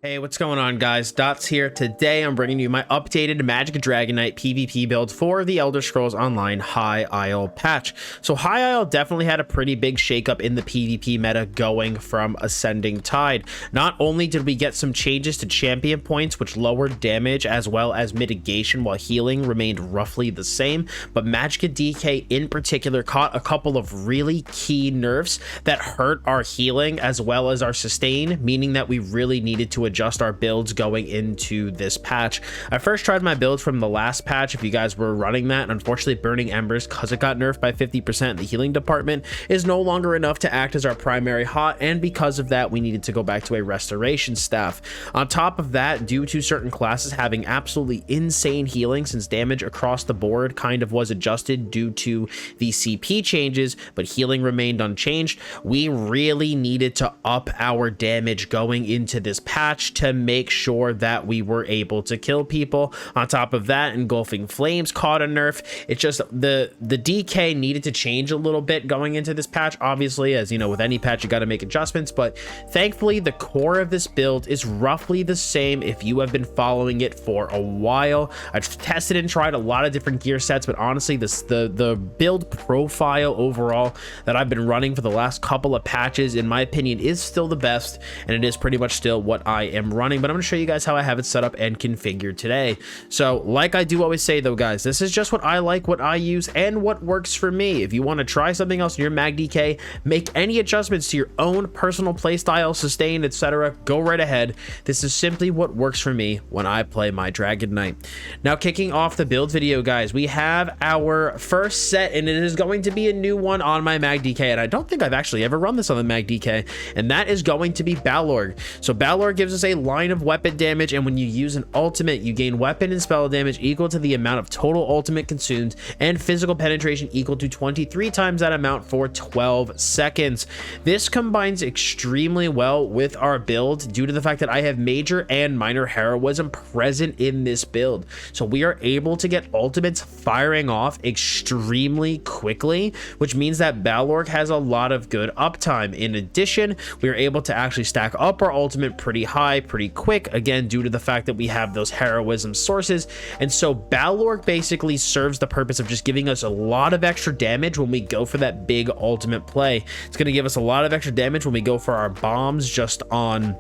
Hey, what's going on, guys? Dots here. Today I'm bringing you my updated Magicka Dragonknight PvP build for the Elder Scrolls Online High Isle patch. So High Isle definitely had a pretty big shakeup in the PvP meta going from Ascending Tide. Not only did we get some changes to champion points, which lowered damage as well as mitigation while healing remained roughly the same, but MagDK in particular caught a couple of really key nerfs that hurt our healing as well as our sustain, meaning that we really needed to adjust our builds going into this patch. I first tried my build from the last patch, if you guys were running that. Unfortunately, Burning Embers, because it got nerfed by 50% in the healing department, is no longer enough to act as our primary hot, and because of that, we needed to go back to a restoration staff. On top of that, due to certain classes having absolutely insane healing, since damage across the board kind of was adjusted due to the CP changes, but healing remained unchanged, we really needed to up our damage going into this patch to make sure that we were able to kill people. On top of that, Engulfing Flames caught a nerf. It's just the DK needed to change a little bit going into this patch. Obviously, as you know, with any patch you got to make adjustments, but thankfully the core of this build is roughly the same if you have been following it for a while. I've tested and tried a lot of different gear sets, but honestly the build profile overall that I've been running for the last couple of patches, in my opinion, is still the best, and it is pretty much still what I am running. But I'm going to show you guys how I have it set up and configured today. So like I do always say though, guys, this is just what I like, what I use, and what works for me. If you want to try something else in your MagDK, make any adjustments to your own personal playstyle, sustain, etc., go right ahead. This is simply what works for me when I play my Dragonknight. Now, kicking off the build video, guys, we have our first set, and it is going to be a new one on my MagDK, and I don't think I've actually ever run this on the MagDK, and that is going to be Balorg. So Balorg gives us a line of weapon damage, and when you use an ultimate, you gain weapon and spell damage equal to the amount of total ultimate consumed, and physical penetration equal to 23 times that amount for 12 seconds. This combines extremely well with our build due to the fact that I have major and minor heroism present in this build, so we are able to get ultimates firing off extremely quickly, which means that Balorg has a lot of good uptime. In addition, we are able to actually stack up our ultimate pretty high pretty quick, again due to the fact that we have those heroism sources. And so Balorg basically serves the purpose of just giving us a lot of extra damage when we go for that big ultimate play. It's going to give us a lot of extra damage when we go for our bombs just on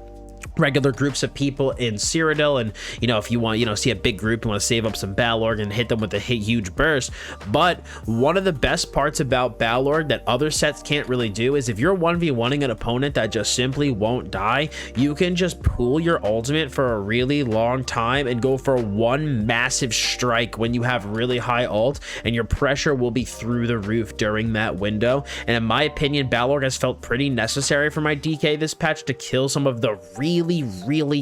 regular groups of people in Cyrodiil, and you know, if you want, see a big group, you want to save up some Balorg and hit them with a huge burst. But one of the best parts about Balorg that other sets can't really do is if you're 1v1ing an opponent that just simply won't die, you can just pool your ultimate for a really long time and go for one massive strike when you have really high ult, and your pressure will be through the roof during that window. And in my opinion, Balorg has felt pretty necessary for my DK this patch to kill some of the really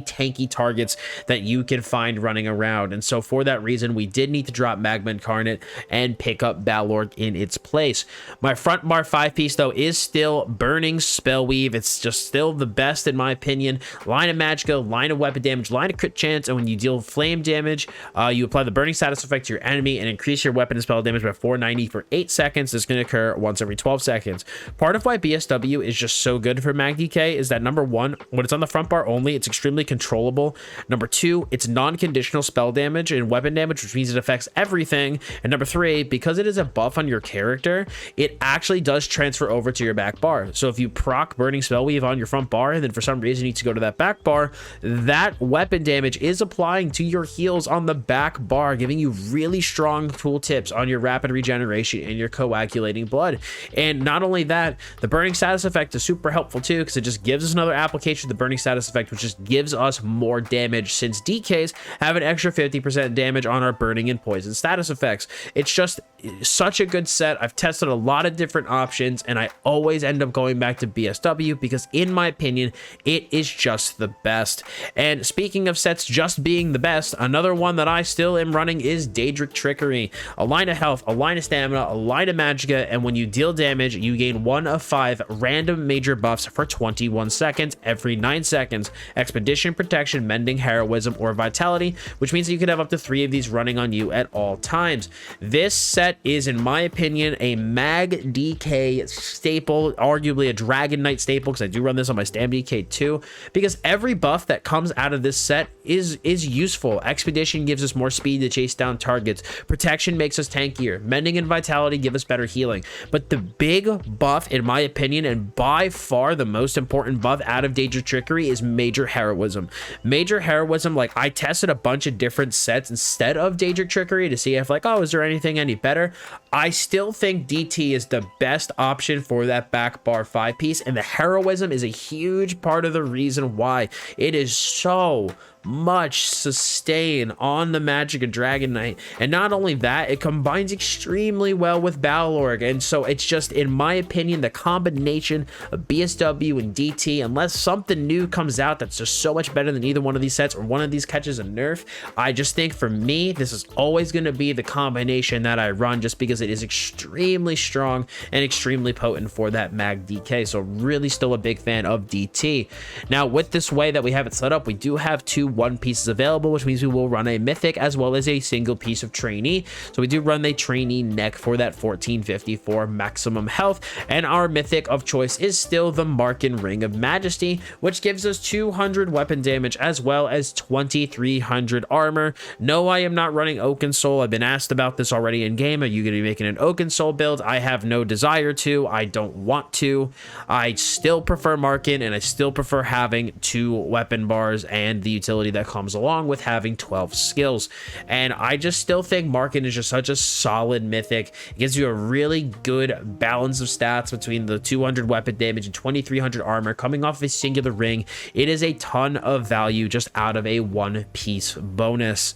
tanky targets that you can find running around. And so for that reason, we did need to drop Magma Incarnate and pick up Balorg in its place. My front bar 5-piece though is still Burning Spellweave. It's just still the best in my opinion. Line of Magicka, line of weapon damage, line of crit chance, and when you deal flame damage, you apply the burning status effect to your enemy and increase your weapon and spell damage by 490 for 8 seconds. This can occur once every 12 seconds. Part of why BSW is just so good for MagDK is that number one, when it's on the front bar only, it's extremely controllable. Number two, it's non-conditional spell damage and weapon damage, which means it affects everything. And number three, because it is a buff on your character, it actually does transfer over to your back bar. So if you proc Burning Spellweave on your front bar and then for some reason you need to go to that back bar, that weapon damage is applying to your heals on the back bar, giving you really strong tooltips on your rapid regeneration and your coagulating blood. And not only that, the burning status effect is super helpful too, because it just gives us another application of the burning status effect, which just gives us more damage, since DKs have an extra 50% damage on our burning and poison status effects. It's just such a good set. I've tested a lot of different options, and I always end up going back to BSW because in my opinion, it is just the best. And speaking of sets just being the best, another one that I still am running is Daedric Trickery. A line of health, a line of stamina, a line of Magicka, and when you deal damage, you gain 1 of 5 random major buffs for 21 seconds every 9 seconds. Expedition, Protection, Mending, Heroism, or Vitality, which means that you can have up to 3 of these running on you at all times. This set set is, in my opinion, a MagDK staple, arguably a Dragonknight staple, because I do run this on my StamDK too, because every buff that comes out of this set is useful. Expedition gives us more speed to chase down targets. Protection makes us tankier. Mending and Vitality give us better healing. But the big buff, in my opinion, and by far the most important buff out of Danger Trickery, is Major Heroism. Major Heroism, like, I tested a bunch of different sets instead of Danger Trickery to see if, like, oh, is there anything any better? I still think DT is the best option for that back bar 5-piece, and the Heroism is a huge part of the reason why. It is so much sustain on the Magicka Dragonknight, and not only that, it combines extremely well with Balorg, and so it's just, in my opinion, the combination of BSW and DT, unless something new comes out that's just so much better than either one of these sets or one of these catches a nerf, I just think for me this is always going to be the combination that I run, just because it is extremely strong and extremely potent for that MagDK. So really still a big fan of DT. Now with this way that we have it set up, we do have two 1-pieces available, which means we will run a mythic as well as a single piece of trainee. So we do run the trainee neck for that 1454 maximum health, and our mythic of choice is still the Marken Ring of Majesty, which gives us 200 weapon damage as well as 2300 armor. No, I am not running Oaken Soul. I've been asked about this already in game. Are you going to be making an Oaken Soul build? I have no desire to. I don't want to. I still prefer Marken, and I still prefer having 2 weapon bars and the utility that comes along with having 12 skills. And I just still think Marken is just such a solid mythic. It gives you a really good balance of stats between the 200 weapon damage and 2300 armor coming off a singular ring. It is a ton of value just out of a 1-piece bonus.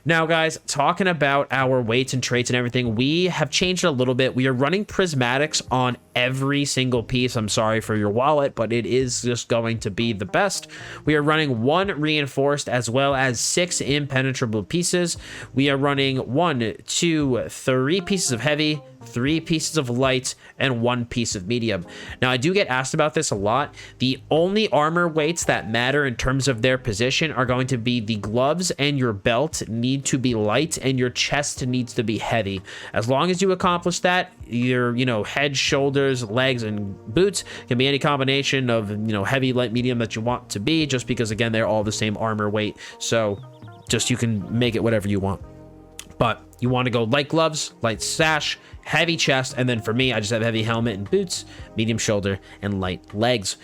Now, guys, talking about our weights and traits and everything, we have changed a little bit. We are running prismatics on every single piece. I'm sorry for your wallet, but it is just going to be the best. We are running 1 reinforced as well as 6 impenetrable pieces. We are running 1, 2, 3 pieces of heavy, 3 pieces of light, and 1 piece of medium. Now, I do get asked about this a lot. The only armor weights that matter in terms of their position are going to be the gloves and your belt need to be light, and your chest needs to be heavy. As long as you accomplish that, your, head, shoulders, legs, and boots can be any combination of, heavy, light, medium that you want to be, just because, again, they're all the same armor weight. So just, you can make it whatever you want. But you want to go light gloves, light sash, heavy chest, and then for me, I just have heavy helmet and boots, medium shoulder, and light legs.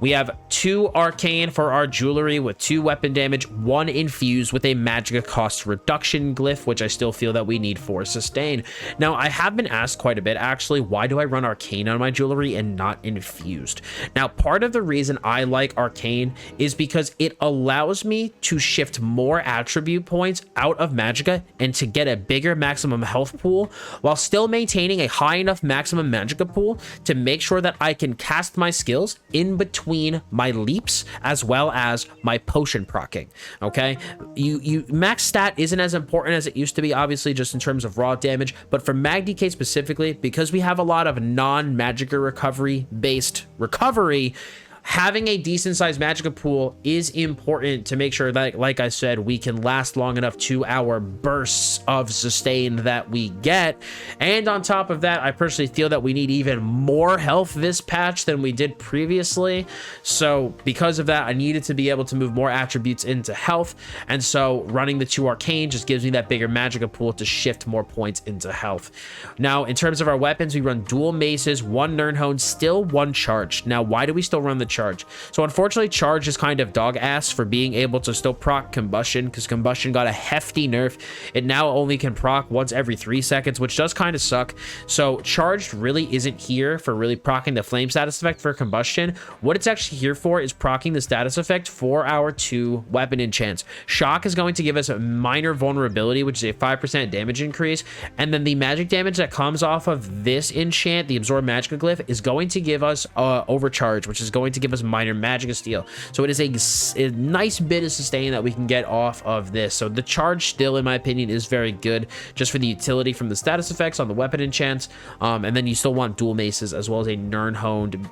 We have 2 arcane for our jewelry with 2 weapon damage, 1 infused with a Magicka cost reduction glyph, which I still feel that we need for sustain. Now, I have been asked quite a bit, actually, why do I run arcane on my jewelry and not infused? Now, part of the reason I like arcane is because it allows me to shift more attribute points out of Magicka and to get a bigger maximum health pool while still maintaining a high enough maximum Magicka pool to make sure that I can cast my skills in between my leaps as well as my potion proccing. Okay, you max stat isn't as important as it used to be, obviously, just in terms of raw damage, but for MagDK specifically, because we have a lot of non-Magicka recovery based recovery, having a decent sized Magicka pool is important to make sure that, like I said, we can last long enough to our bursts of sustain that we get. And on top of that, I personally feel that we need even more health this patch than we did previously. So because of that, I needed to be able to move more attributes into health. And so running the 2 arcane just gives me that bigger Magicka pool to shift more points into health. Now, in terms of our weapons, we run dual maces, 1 Nirnhone, still 1 charge. Now, why do we still run the charge? So unfortunately, charge is kind of dog ass for being able to still proc combustion, because combustion got a hefty nerf. It now only can proc once every 3 seconds, which does kind of suck. So charged really isn't here for really proccing the flame status effect for combustion. What it's actually here for is proccing the status effect for our 2 weapon enchants. Shock is going to give us a minor vulnerability, which is a 5% damage increase, and then the magic damage that comes off of this enchant, the absorb Magicka glyph, is going to give us overcharge, which is going to give give us minor magic steal. So it is a nice bit of sustain that we can get off of this. So the charge still, in my opinion, is very good just for the utility from the status effects on the weapon enchants. And then you still want dual maces as well as a Nirn-honed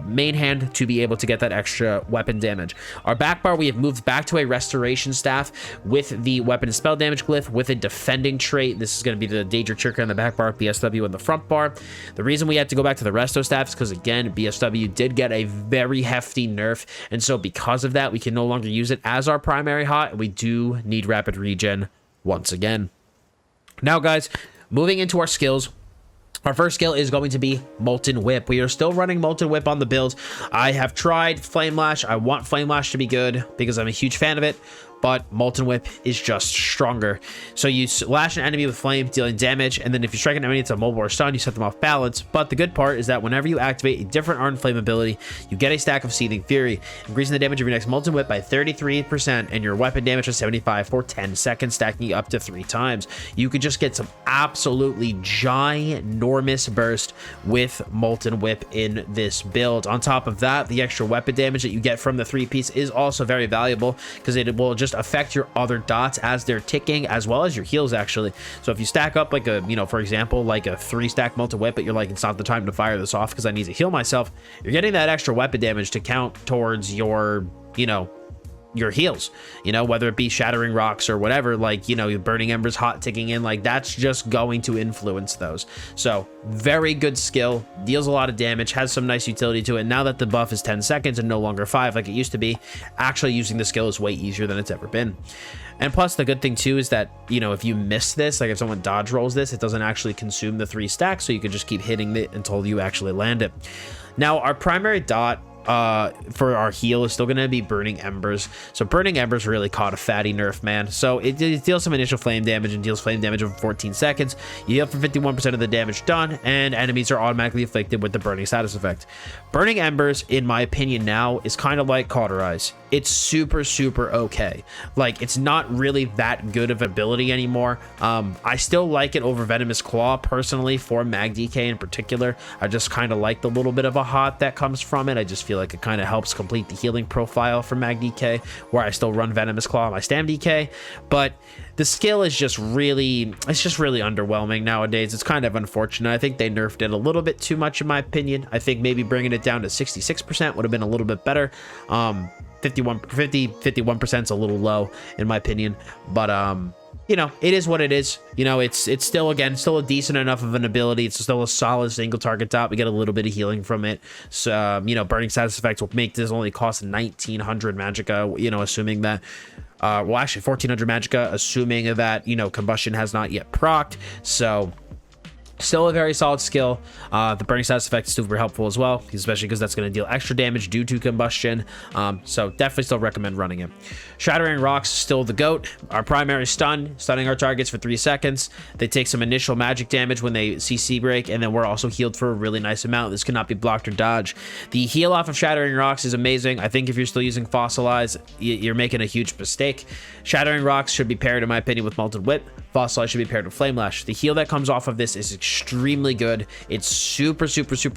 main hand to be able to get that extra weapon damage. Our back bar, we have moved back to a restoration staff with the weapon and spell damage glyph with a defending trait. This is going to be the Daedric Trigger on the back bar, BSW on the front bar. The reason we had to go back to the resto staff is because, again, BSW did get a very hefty nerf, and so because of that, we can no longer use it as our primary hot, and we do need rapid regen once again. Now, guys, moving into our skills. Our first skill is going to be Molten Whip. We are still running Molten Whip on the build. I have tried Flame Lash. I want Flame Lash to be good because I'm a huge fan of it, but Molten Whip is just stronger. So you lash an enemy with flame, dealing damage, and then if you strike an enemy, it's a mobile or stun, you set them off balance. But the good part is that whenever you activate a different Ardent Flame ability, you get a stack of Seething Fury, increasing the damage of your next Molten Whip by 33% and your weapon damage to 75 for 10 seconds, stacking up to 3 times. You could just get some absolutely ginormous burst with Molten Whip in this build. On top of that, the extra weapon damage that you get from the 3-piece is also very valuable because it will just affect your other dots as they're ticking, as well as your heals, actually. So if you stack up like a, for example, like a 3-stack Molten Whip, but you're like, it's not the time to fire this off because I need to heal myself, you're getting that extra weapon damage to count towards your, your heals, whether it be Shattering Rocks or whatever, like, Burning Embers hot ticking in, like, that's just going to influence those. So very good skill, deals a lot of damage, has some nice utility to it. Now that the buff is 10 seconds and no longer 5 like it used to be, actually using the skill is way easier than it's ever been. And plus, the good thing too is that, if you miss this, like if someone dodge rolls this, it doesn't actually consume the 3 stacks, so you can just keep hitting it until you actually land it. Now, our primary dot for our heal is still going to be Burning Embers. So Burning Embers really caught a fatty nerf, man. So it deals some initial flame damage and deals flame damage over 14 seconds. You heal for 51% of the damage done, and enemies are automatically afflicted with the burning status effect. Burning Embers, in my opinion now, is kind of like Cauterize. It's super okay. Like, it's not really that good of an ability anymore. I still like it over Venomous Claw personally, for MagDK in particular. I just kind of like the little bit of a hot that comes from it. I just feel like it kind of helps complete the healing profile for MagDK, where I still run Venomous Claw on my StamDK. But the skill is just really, underwhelming nowadays. It's kind of unfortunate. I think they nerfed it a little bit too much, in my opinion. I think maybe bringing it down to 66% would have been a little bit better. 51% is a little low, in my opinion, but it is what it is. It's still a decent enough of an ability. It's still a solid single target dot. We get a little bit of healing from it. So burning status effects will make this only cost 1900 magicka, assuming that well, actually 1400 magicka, assuming that combustion has not yet procced. So still a very solid skill. The burning status effect is super helpful as well, especially because that's going to deal extra damage due to combustion. So definitely still recommend running it. Shattering Rocks is still the GOAT. Our primary stunning our targets for 3 seconds. They take some initial magic damage when they CC break, and then we're also healed for a really nice amount. This cannot be blocked or dodged. The heal off of Shattering Rocks is amazing. I think if you're still using Fossilize, you're making a huge mistake. Shattering Rocks should be paired, in my opinion, with Molten Whip. Fossilize should be paired with Flame Lash. The heal that comes off of this is extremely good. It's super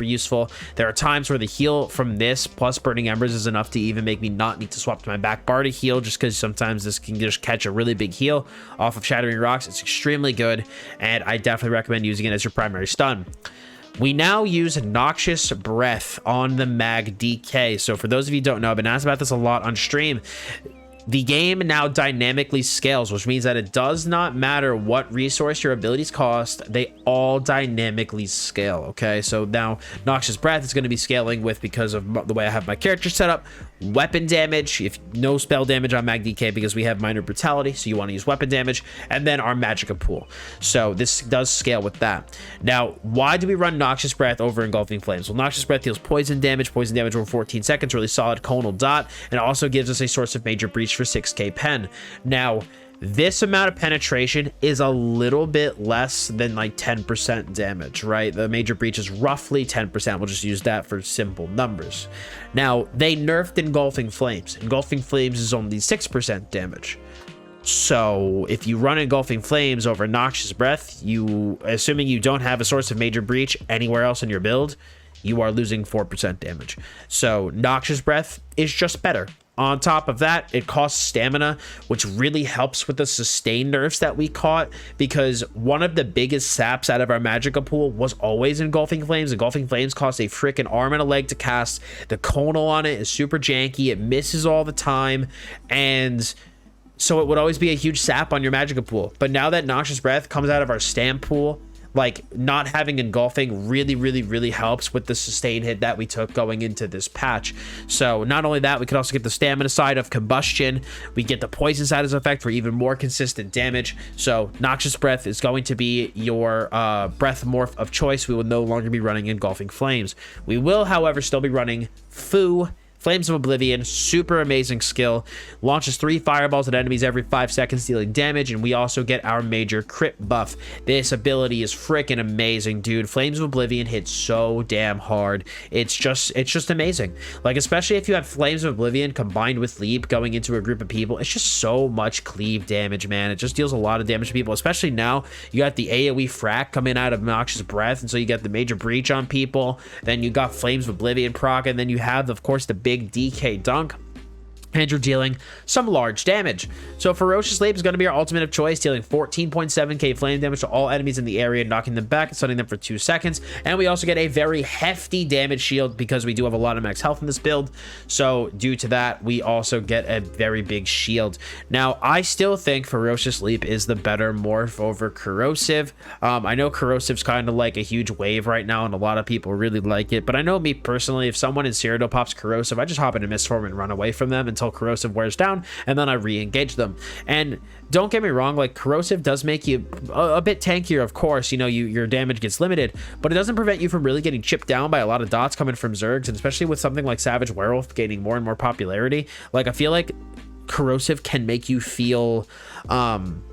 useful. There are times where the heal from this plus Burning Embers is enough to even make me not need to swap to my back bar to heal, just because sometimes this can just catch a really big heal off of Shattering Rocks. It's extremely good, and I definitely recommend using it as your primary stun. We now use Noxious Breath on the MagDK. So for those of you who don't know, I've been asked about this a lot on stream. The game now dynamically scales, which means that it does not matter what resource your abilities cost, they all dynamically scale, okay? So now Noxious Breath is going to be scaling with, because of the way I have my character set up, weapon damage, if no spell damage on MagDK because we have minor brutality, so you want to use weapon damage, and then our Magicka pool. So this does scale with that. Now, why do we run Noxious Breath over Engulfing Flames? Well, Noxious Breath deals poison damage over 14 seconds, really solid conal dot, and also gives us a source of major breach for 6k pen. Now, this amount of penetration is a little bit less than like 10% damage, right? The major breach is roughly 10%. We'll just use that for simple numbers. Now, they nerfed Engulfing Flames. Engulfing Flames is only 6% damage. So if you run Engulfing Flames over Noxious Breath, assuming you don't have a source of major breach anywhere else in your build, you are losing 4% damage. So Noxious Breath is just better. On top of that, it costs stamina, which really helps with the sustain nerfs that we caught, because one of the biggest saps out of our Magicka pool was always Engulfing Flames. Engulfing Flames costs a freaking arm and a leg to cast. The conal on it is super janky. It misses all the time, and so it would always be a huge sap on your Magicka pool. But now that Noxious Breath comes out of our stam pool, like, not having engulfing really helps with the sustain hit that we took going into this patch. So not only that, we could also get the stamina side of combustion. We get the poison side as effect for even more consistent damage. So Noxious Breath is going to be your breath morph of choice. We will no longer be running Engulfing Flames. We will, however, still be running Flames of Oblivion. Super amazing skill. Launches 3 fireballs at enemies every 5 seconds, dealing damage, and we also get our major crit buff. This ability is freaking amazing, dude. Flames of Oblivion hits so damn hard. It's just amazing. Like, especially if you have Flames of Oblivion combined with Leap going into a group of people, it's just so much cleave damage, man. It just deals a lot of damage to people, especially now you got the AoE frac coming out of Noxious Breath, and so you get the major breach on people. Then you got Flames of Oblivion proc, and then you have, of course, the big DK dunk, and you're dealing some large damage. So Ferocious Leap is going to be our ultimate of choice, dealing 14.7k flame damage to all enemies in the area, knocking them back and stunning them for 2 seconds. And we also get a very hefty damage shield because we do have a lot of max health in this build. So due to that, we also get a very big shield. Now, I still think Ferocious Leap is the better morph over Corrosive. I know Corrosive's kind of like a huge wave right now, and a lot of people really like it. But I know me personally, if someone in Cyrodiil pops Corrosive, I just hop into Mistform and run away from them until Corrosive wears down, and then I re-engage them. And don't get me wrong, like, Corrosive does make you a bit tankier, of course. You know, your damage gets limited, but it doesn't prevent you from really getting chipped down by a lot of dots coming from Zergs, and especially with something like Savage Werewolf gaining more and more popularity. Like, I feel like Corrosive can make you feel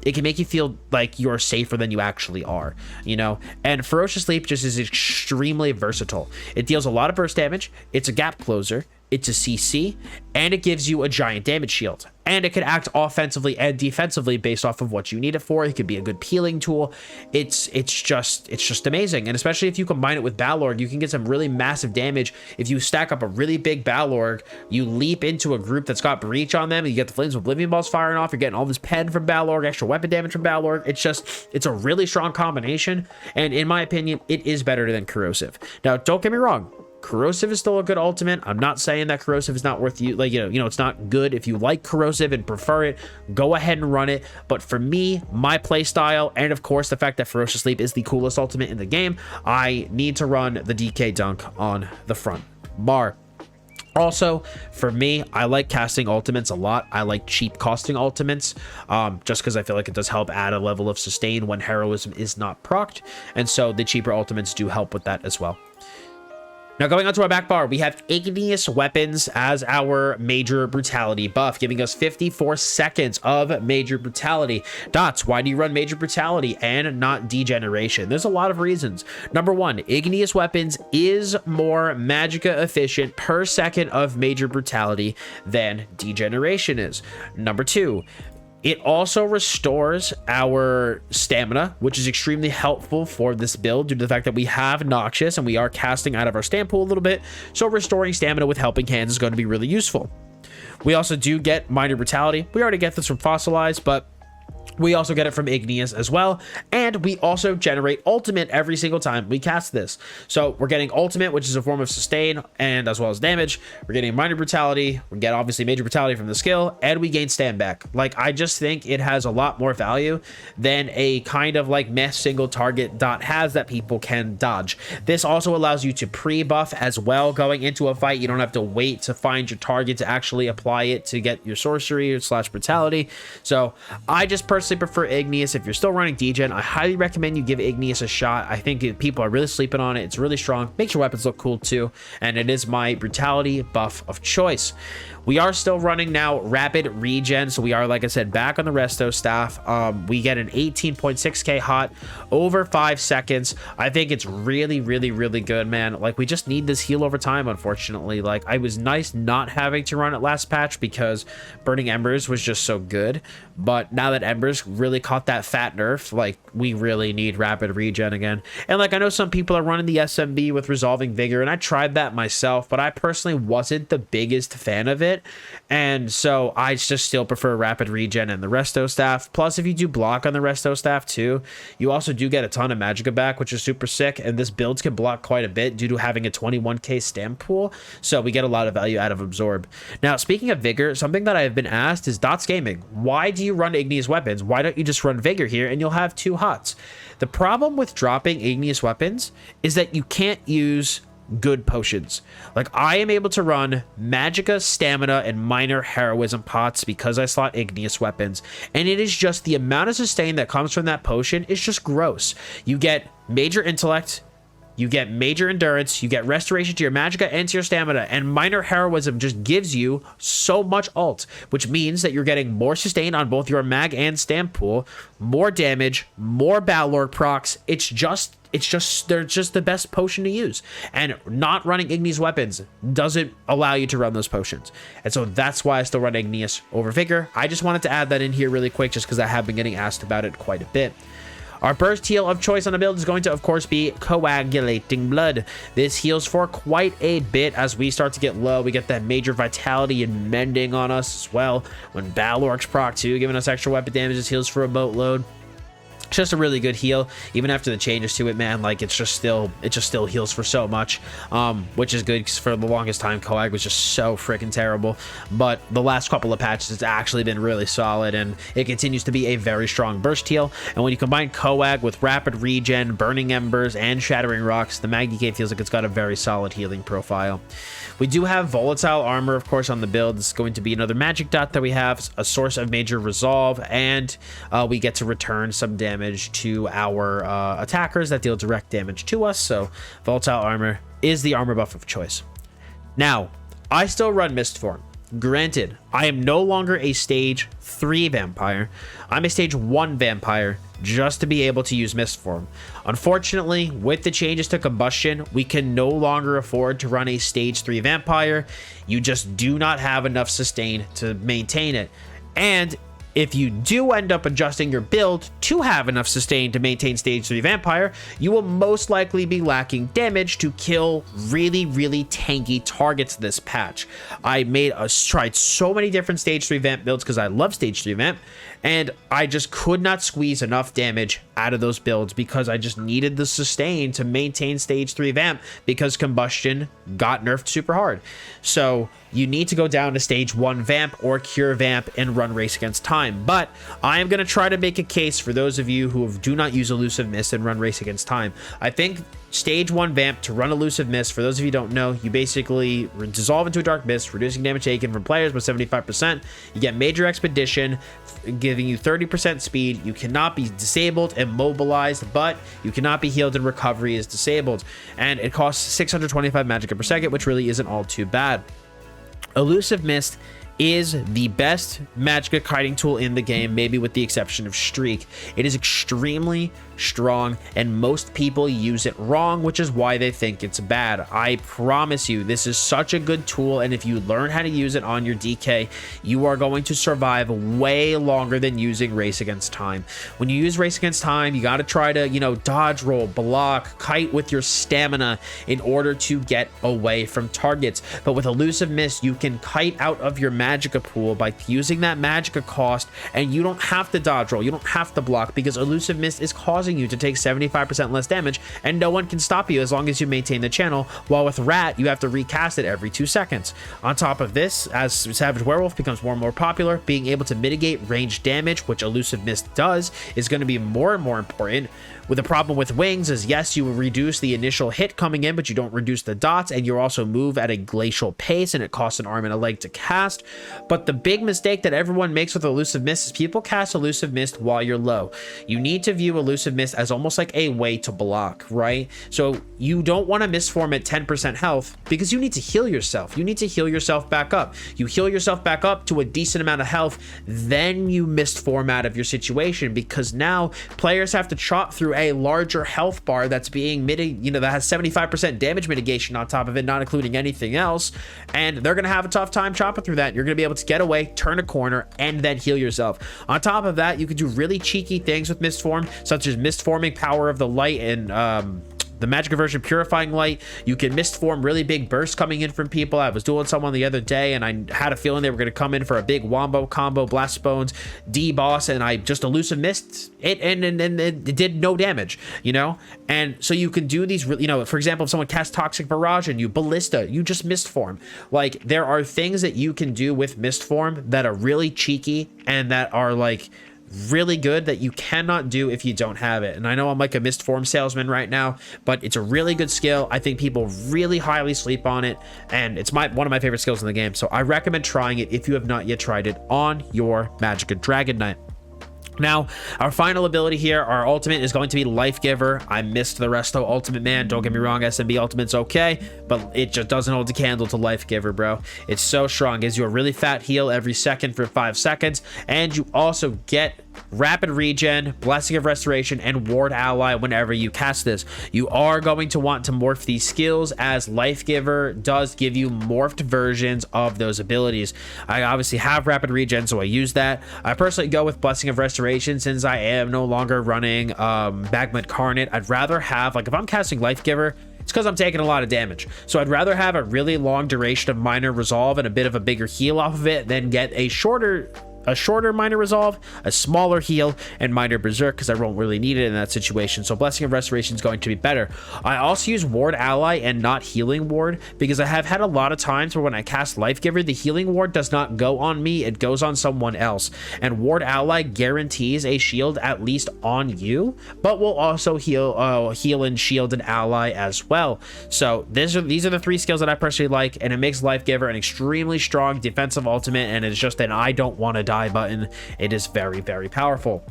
it can make you feel like you're safer than you actually are, you know. And Ferocious Leap just is extremely versatile. It deals a lot of burst damage, it's a gap closer, it's a CC, and it gives you a giant damage shield. And it can act offensively and defensively based off of what you need it for. It could be a good peeling tool. It's just amazing. And especially if you combine it with Balorg, you can get some really massive damage. If you stack up a really big Balorg, you leap into a group that's got breach on them, and you get the Flames of Oblivion balls firing off. You're getting all this pen from Balorg, extra weapon damage from Balorg. It's a really strong combination. And in my opinion, it is better than Corrosive. Now, don't get me wrong. Corrosive is still a good ultimate. I'm not saying that Corrosive is not worth you, like, you know, it's not good. If you like Corrosive and prefer it, go ahead and run it. But for me, my play style, and of course the fact that Ferocious Leap is the coolest ultimate in the game, I need to run the DK dunk on the front bar. Also, for me, I like casting ultimates a lot. I like cheap costing ultimates, just because I feel like it does help add a level of sustain when heroism is not procced, and so the cheaper ultimates do help with that as well. Now, going on to our back bar, we have Igneous Weapons as our Major Brutality buff, giving us 54 seconds of Major Brutality. Dots, why do you run Major Brutality and not Degeneration? There's a lot of reasons. Number one, Igneous Weapons is more Magicka efficient per second of Major Brutality than Degeneration is. Number two, it also restores our stamina, which is extremely helpful for this build due to the fact that we have Noxious and we are casting out of our stamp pool a little bit. So restoring stamina with Helping Hands is going to be really useful. We also do get Minor Brutality. We already get this from Fossilized, but we also get it from Igneous as well, and we also generate ultimate every single time we cast this. So we're getting ultimate, which is a form of sustain and as well as damage. We're getting minor brutality. We get obviously major brutality from the skill, and we gain stand back. Like, I just think it has a lot more value than a kind of like meh single target dot has that people can dodge. This also allows you to pre-buff as well going into a fight. You don't have to wait to find your target to actually apply it to get your sorcery or slash brutality. So I just personally prefer Igneous. If you're still running Degen, I highly recommend you give Igneous a shot. I think people are really sleeping on it. It's really strong, makes your weapons look cool too, and it is my brutality buff of choice. We are still running now Rapid Regen, so we are, like I said, back on the resto staff. We get an 18.6k hot over 5 seconds. I think it's really good, man. Like, we just need this heal over time, unfortunately. Like, I was nice not having to run it last patch because Burning Embers was just so good, but now that Embers just really caught that fat nerf. Like, we really need rapid regen again. And like, I know some people are running the SMB with resolving vigor, and I tried that myself, but I personally wasn't the biggest fan of it. And so I just still prefer rapid regen and the resto staff. Plus, if you do block on the resto staff too, you also do get a ton of magicka back, which is super sick. And this build can block quite a bit due to having a 21k stamp pool. So we get a lot of value out of absorb. Now, speaking of vigor, something that I have been asked is Dots Gaming, why do you run igneous weapons? Why don't you just run vigor here and you'll have 2 hots? The problem with dropping igneous weapons is that you can't use good potions. Like, I am able to run magicka, stamina, and minor heroism pots because I slot igneous weapons, and it is just the amount of sustain that comes from that potion is just gross. You get major intellect, you get major endurance, you get restoration to your magicka and to your stamina, and minor heroism just gives you so much ult, which means that you're getting more sustain on both your mag and stamp pool, more damage, more Balor procs. They're just the best potion to use, and not running igneous weapons doesn't allow you to run those potions. And so that's why I still run igneous over vigor. I just wanted to add that in here really quick, just because I have been getting asked about it quite a bit. Our burst heal of choice on the build is going to, of course, be Coagulating Blood. This heals for quite a bit as we start to get low. We get that major vitality and mending on us as well. When Balor's proc too, giving us extra weapon damage, this heals for a boatload. It's just a really good heal, even after the changes to it, man. Like, it just still heals for so much, which is good, because for the longest time Coag was just so freaking terrible. But the last couple of patches, it's actually been really solid, and it continues to be a very strong burst heal. And when you combine Coag with rapid regen, Burning Embers, and Shattering Rocks, the MagDK feels like it's got a very solid healing profile. We do have volatile armor, of course, on the build. This is going to be another magic dot that we have, a source of major resolve, and we get to return some damage to our attackers that deal direct damage to us. So volatile armor is the armor buff of choice. Now, I still run Mist Form. Granted, I am no longer a stage 3 vampire. I'm a stage 1 vampire just to be able to use Mist Form. Unfortunately, with the changes to combustion, we can no longer afford to run a stage 3 vampire. You just do not have enough sustain to maintain it. And if you do end up adjusting your build to have enough sustain to maintain stage 3 vampire, you will most likely be lacking damage to kill really, really tanky targets this patch. I tried so many different stage 3 vamp builds because I love stage 3 vamp, and I just could not squeeze enough damage out of those builds because I just needed the sustain to maintain stage 3 vamp because combustion got nerfed super hard. So you need to go down to stage 1 vamp or cure vamp and run race against time. But I am going to try to make a case for those of you who do not use elusive mist and run race against time. I think stage 1 vamp to run elusive mist, for those of you who don't know, you basically dissolve into a dark mist, reducing damage taken from players by 75%. You get major expedition, giving you 30% speed. You cannot be disabled, immobilized, but you cannot be healed, and recovery is disabled. And it costs 625 magicka per second, which really isn't all too bad. Elusive Mist is the best magicka kiting tool in the game, maybe with the exception of Streak. It is extremely strong, and most people use it wrong, which is why they think it's bad. I promise you, this is such a good tool, and if you learn how to use it on your DK, you are going to survive way longer than using Race Against Time. When you use Race Against Time, you got to try to, dodge roll, block, kite with your stamina in order to get away from targets. But with Elusive Mist, you can kite out of your magicka pool by using that magicka cost, and you don't have to dodge roll, you don't have to block, because Elusive Mist is causing you to take 75% less damage, and no one can stop you as long as you maintain the channel. While with Rat, you have to recast it every 2 seconds. On top of this, as Savage Werewolf becomes more and more popular, being able to mitigate ranged damage, which Elusive Mist does, is going to be more and more important. With the problem with Wings is, yes, you will reduce the initial hit coming in, but you don't reduce the dots, and you also move at a glacial pace, and it costs an arm and a leg to cast. But the big mistake that everyone makes with Elusive Mist is people cast Elusive Mist while you're low. You need to view Elusive Mist as almost like a way to block, right? So you don't want to misform at 10% health because you need to heal yourself. You need to heal yourself back up. You heal yourself back up to a decent amount of health, then you misform out of your situation, because now players have to chop through a larger health bar that's being that has 75% damage mitigation on top of it, not including anything else, and they're gonna have a tough time chopping through that. you're going to be able to get away, turn a corner, and then heal yourself. On top of that, you can do really cheeky things with mist form, such as mist forming, power of the light, and the Magicka version Purifying Light. You can mist form really big bursts coming in from people. I was doing someone the other day and I had a feeling they were going to come in for a big wombo combo blast bones D-boss, and I just elusive missed it and it did no damage, you know. And so you can do these, you know, for example, if someone casts Toxic Barrage and you ballista, you just mist form. Like, there are things that you can do with mist form that are really cheeky and that are like really good that you cannot do if you don't have it. And I know I'm like a mist form salesman right now, but it's a really good skill. I think people really highly sleep on it, and it's one of my favorite skills in the game. So I recommend trying it if you have not yet tried it on your Magicka Dragonknight. Now, our final ability here, our ultimate, is going to be Life Giver. I missed the resto ultimate, man. Don't get me wrong, SMB ultimate's okay, but it just doesn't hold a candle to Life Giver, bro. It's so strong. Gives you a really fat heal every second for 5 seconds, and you also get Rapid Regen, Blessing of Restoration, and Ward Ally whenever you cast this. You are going to want to morph these skills, as Life Giver does give you morphed versions of those abilities. I obviously have Rapid Regen, so I use that. I personally go with Blessing of Restoration since I am no longer running Magma Incarnate. I'd rather have, like, if I'm casting Life Giver, it's because I'm taking a lot of damage. So I'd rather have a really long duration of Minor Resolve and a bit of a bigger heal off of it than get a shorter Minor Resolve, a smaller heal, and Minor Berserk, because I won't really need it in that situation. So Blessing of Restoration is going to be better. I also use Ward Ally and not Healing Ward, because I have had a lot of times where when I cast Life Giver, the Healing Ward does not go on me, it goes on someone else. And Ward Ally guarantees a shield at least on you, but will also heal and shield an ally as well. So these are the 3 skills that I personally like, and it makes Life Giver an extremely strong defensive ultimate, and it's just an I don't want to die button. It is very, very powerful.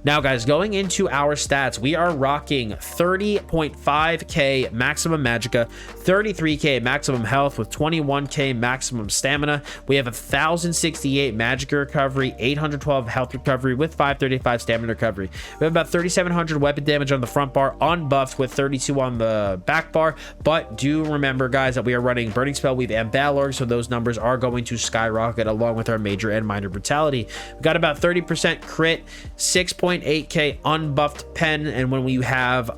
Now, guys, going into our stats, we are rocking 30.5k maximum magicka, 33k maximum health with 21k maximum stamina. We have 1068 magicka recovery, 812 health recovery with 535 stamina recovery. We have about 3700 weapon damage on the front bar, unbuffed, with 32 on the back bar. But do remember, guys, that we are running Burning Spell Weave and Balorg, so those numbers are going to skyrocket along with our major and minor brutality. We got about 30% crit, 6.8k unbuffed pen, and when we have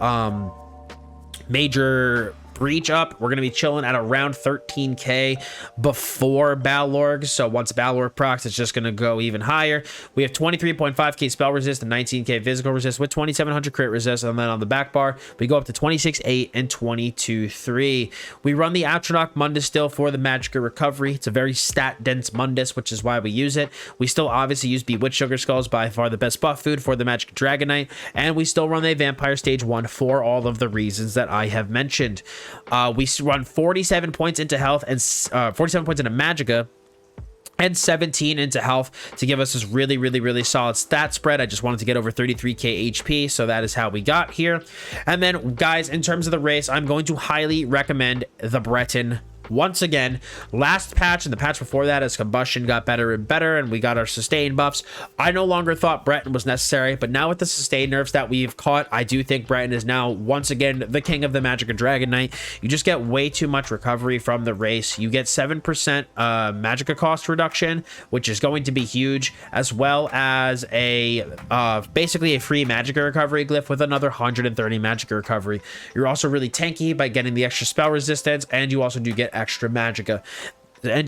major breach up, we're going to be chilling at around 13k before Balorg. So once Balorg procs, it's just going to go even higher. We have 23.5k spell resist and 19k physical resist with 2700 crit resist, and then on the back bar we go up to 26.8 and 22.3. We run the Atronach Mundus still for the Magicka recovery. It's a very stat dense Mundus, which is why we use it. We still obviously use Bewitched Sugar Skulls, by far the best buff food for the Magicka Dragonknight, and we still run the Vampire Stage 1 for all of the reasons that I have mentioned. We run 47 points into health and 47 points into magicka and 17 into health to give us this really, really, really solid stat spread. I just wanted to get over 33k HP, so that is how we got here. And then, guys, in terms of the race, I'm going to highly recommend the Breton. Once again, last patch and the patch before that, as combustion got better and better and we got our sustain buffs, I no longer thought Breton was necessary, but now with the sustain nerfs that we've caught, I do think Breton is now once again the king of the Magicka Dragonknight. You just get way too much recovery from the race. You get 7% magicka cost reduction, which is going to be huge, as well as basically a free magicka recovery glyph with another 130 magicka recovery. You're also really tanky by getting the extra spell resistance, and you also do get extra magicka, and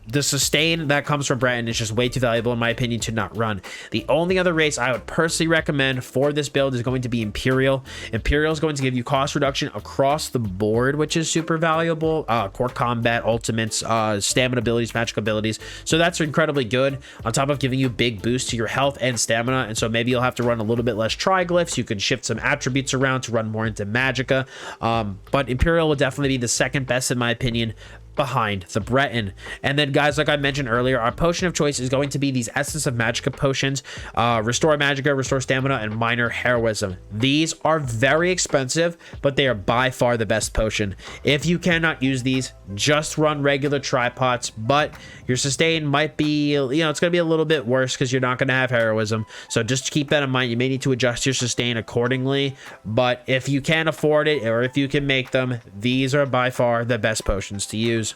the sustain that comes from Breton is just way too valuable, in my opinion, to not run. The only other race I would personally recommend for this build is going to be Imperial. Imperial is going to give you cost reduction across the board, which is super valuable. Core combat, ultimates, stamina abilities, magic abilities. So that's incredibly good, on top of giving you big boost to your health and stamina. And so maybe you'll have to run a little bit less triglyphs. You can shift some attributes around to run more into magicka. But Imperial will definitely be the second best, in my opinion, behind the Breton. And then, guys, like I mentioned earlier, our potion of choice is going to be these Essence of Magicka potions, Restore Magicka, Restore Stamina, and Minor Heroism. These are very expensive, but they are by far the best potion. If you cannot use these, just run regular tripods, but your sustain might be, it's going to be a little bit worse because you're not going to have heroism. So just keep that in mind. You may need to adjust your sustain accordingly, but if you can't afford it, or if you can make them, these are by far the best potions to use.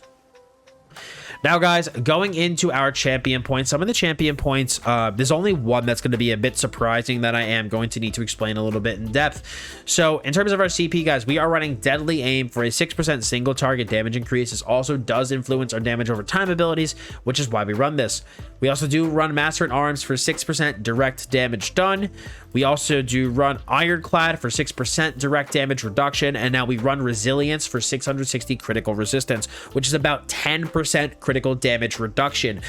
Now, guys, going into our champion points, some of the champion points, there's only one that's going to be a bit surprising that I am going to need to explain a little bit in depth. So in terms of our CP, guys, we are running Deadly Aim for a 6% single target damage increase. This also does influence our damage over time abilities, which is why we run this. We also do run Master in Arms for 6% direct damage done. We also do run Ironclad for 6% direct damage reduction, and now we run Resilience for 660 critical resistance, which is about 10% critical damage reduction.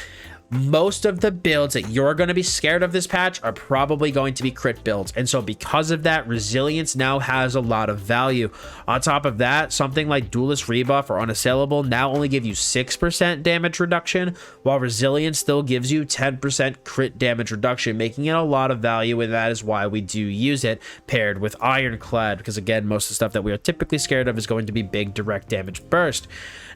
Most of the builds that you're going to be scared of this patch are probably going to be crit builds, and so because of that, Resilience now has a lot of value. On top of that, something like Duelist Rebuff or Unassailable now only give you 6% damage reduction, while Resilience still gives you 10% crit damage reduction, making it a lot of value, and that is why we do use it paired with Ironclad, because again, most of the stuff that we are typically scared of is going to be big direct damage burst.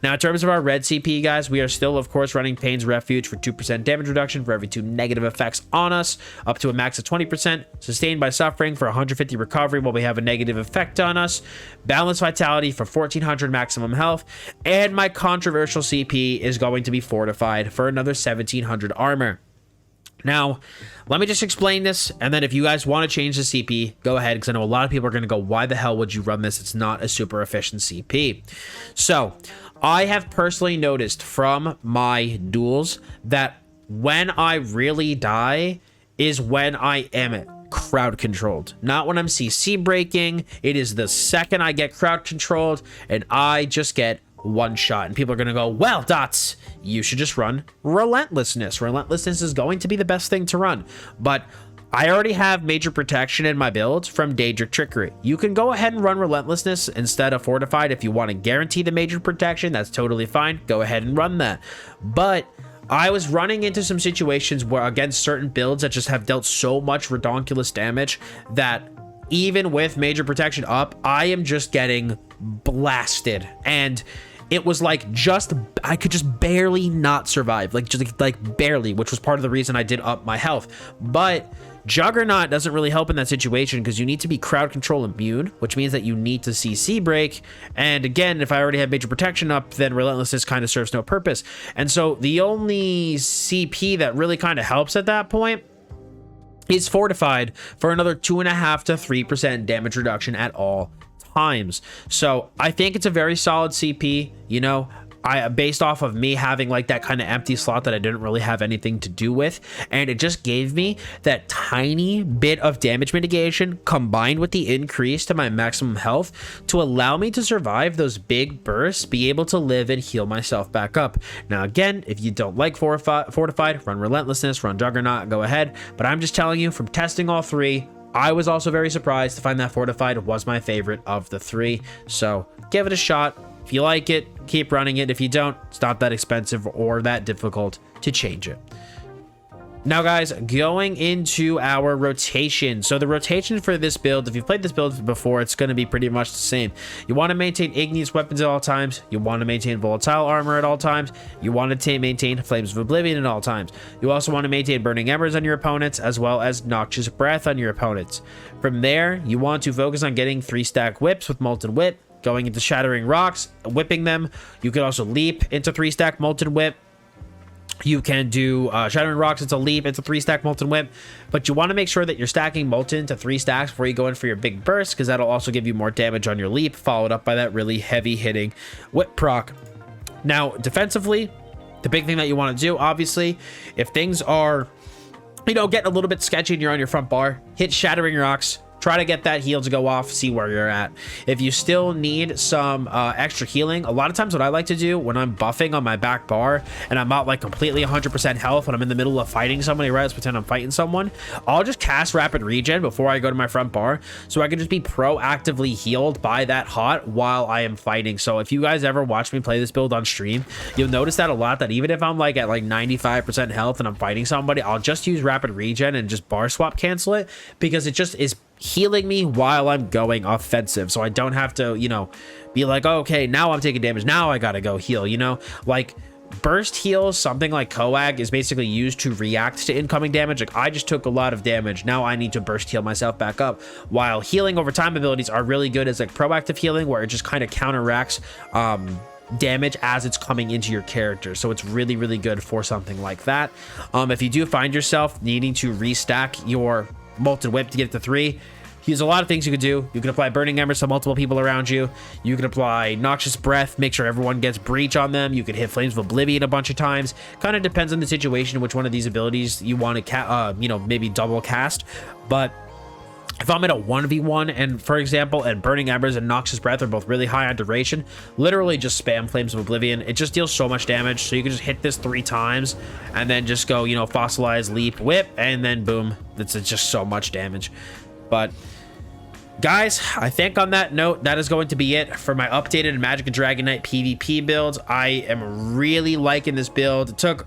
Now, in terms of our red CP, guys, we are still, of course, running Pain's Refuge for 2% damage reduction for every 2 negative effects on us, up to a max of 20%. Sustained by Suffering for 150 recovery while we have a negative effect on us. Balanced Vitality for 1400 maximum health. And my controversial CP is going to be Fortified for another 1700 armor. Now, let me just explain this, and then if you guys want to change the CP, go ahead, because I know a lot of people are going to go, why the hell would you run this? It's not a super efficient CP. So, I have personally noticed from my duels that when I really die is when I am crowd controlled, not when I'm CC breaking. It is the second I get crowd controlled and I just get one shot, and people are gonna go, well, Dots, you should just run Relentlessness. Relentlessness is going to be the best thing to run, but I already have major protection in my build from Daedric Trickery. You can go ahead and run Relentlessness instead of Fortified if you want to guarantee the major protection. That's totally fine. Go ahead and run that. But I was running into some situations where against certain builds that just have dealt so much redonkulous damage that even with major protection up, I am just getting blasted. And it was like I could just barely not survive, like barely, which was part of the reason I did up my health. But Juggernaut doesn't really help in that situation because you need to be crowd control immune, which means that you need to CC break. And again, if I already have major protection up, then Relentlessness kind of serves no purpose. And so the only CP that really kind of helps at that point is Fortified for another 2.5 to 3% damage reduction at all times. So I think it's a very solid CP, you know, based off of me having like that kind of empty slot that I didn't really have anything to do with, and it just gave me that tiny bit of damage mitigation combined with the increase to my maximum health to allow me to survive those big bursts, be able to live and heal myself back up. Now again, if you don't like Fortified, run Relentlessness, run Juggernaut, go ahead, but I'm just telling you from testing all three, I was also very surprised to find that Fortified was my favorite of the three. So give it a shot. If you like it, keep running it. If you don't, it's not that expensive or that difficult to change it. Now, guys, going into our rotation. So the rotation for this build, if you've played this build before, it's going to be pretty much the same. You want to maintain igneous weapons at all times. You want to maintain volatile armor at all times. You want to maintain Flames of Oblivion at all times. You also want to maintain Burning Embers on your opponents, as well as Noxious Breath on your opponents. From there, you want to focus on getting 3-stack whips with Molten Whip, going into Shattering Rocks, whipping them. You could also leap into 3-stack Molten Whip. You can do Shattering Rocks into leap into 3-stack Molten Whip, but you want to make sure that you're stacking Molten to 3 stacks before you go in for your big burst, because that'll also give you more damage on your leap, followed up by that really heavy hitting whip proc. Now, defensively, the big thing that you want to do, obviously, if things are, you know, getting a little bit sketchy and you're on your front bar, hit Shattering Rocks. Try to get that heal to go off, see where you're at. If you still need some extra healing, a lot of times what I like to do when I'm buffing on my back bar and I'm out like completely 100% health when I'm in the middle of fighting somebody, right? Let's pretend I'm fighting someone. I'll just cast Rapid Regen before I go to my front bar, so I can just be proactively healed by that hot while I am fighting. So if you guys ever watch me play this build on stream, you'll notice that a lot, that even if I'm like at like 95% health and I'm fighting somebody, I'll just use Rapid Regen and just bar swap cancel it, because it just is healing me while I'm going offensive, so I don't have to, you know, be like, oh, okay, now I'm taking damage, now I gotta go heal, you know? Like, burst heals, something like Coag, is basically used to react to incoming damage. Like, I just took a lot of damage, now I need to burst heal myself back up, while healing over time abilities are really good as like proactive healing, where it just kind of counteracts damage as it's coming into your character. So it's really, really good for something like that. If you do find yourself needing to restack your Molten Whip to get it to 3, there's a lot of things you could do. You can apply Burning Embers to multiple people around you. You can apply Noxious Breath, make sure everyone gets Breach on them. You could hit Flames of Oblivion a bunch of times. Kind of depends on the situation, which one of these abilities you want to, maybe double cast. But if I'm in a 1v1 and, for example, and Burning Embers and Noxious Breath are both really high on duration, literally just spam Flames of Oblivion. It just deals so much damage. So you can just hit this 3 times and then just go, Fossilize, Leap, Whip, and then boom. It's just so much damage. But guys, I think on that note, that is going to be it for my updated Magicka Dragonknight PvP build. I am really liking this build. It took,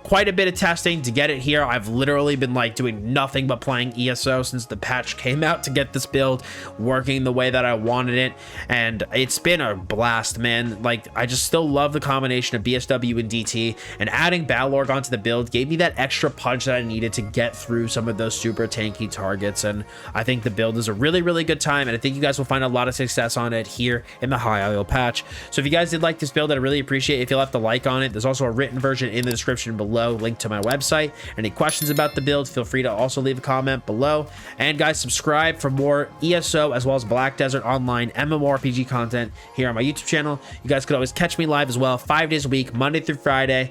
quite a bit of testing to get it here. I've literally been doing nothing but playing ESO since the patch came out to get this build working the way that I wanted it, and it's been a blast, man. I just still love the combination of BSW and DT, and adding Balorg onto the build gave me that extra punch that I needed to get through some of those super tanky targets, and I think the build is a really, really good time, and I think you guys will find a lot of success on it here in the High IO patch. So if you guys did like this build, I'd really appreciate it if you left a like on it. There's also a written version in the description below, link to my website. Any questions about the build, feel free to also leave a comment below. And guys, subscribe for more ESO as well as Black Desert Online MMORPG content here on my YouTube channel. You guys could always catch me live as well 5 days a week, Monday through Friday,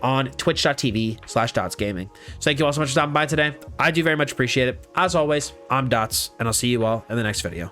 on twitch.tv/dotsgaming. So thank you all so much for stopping by today. I do very much appreciate it. As always, I'm Dots, and I'll see you all in the next video.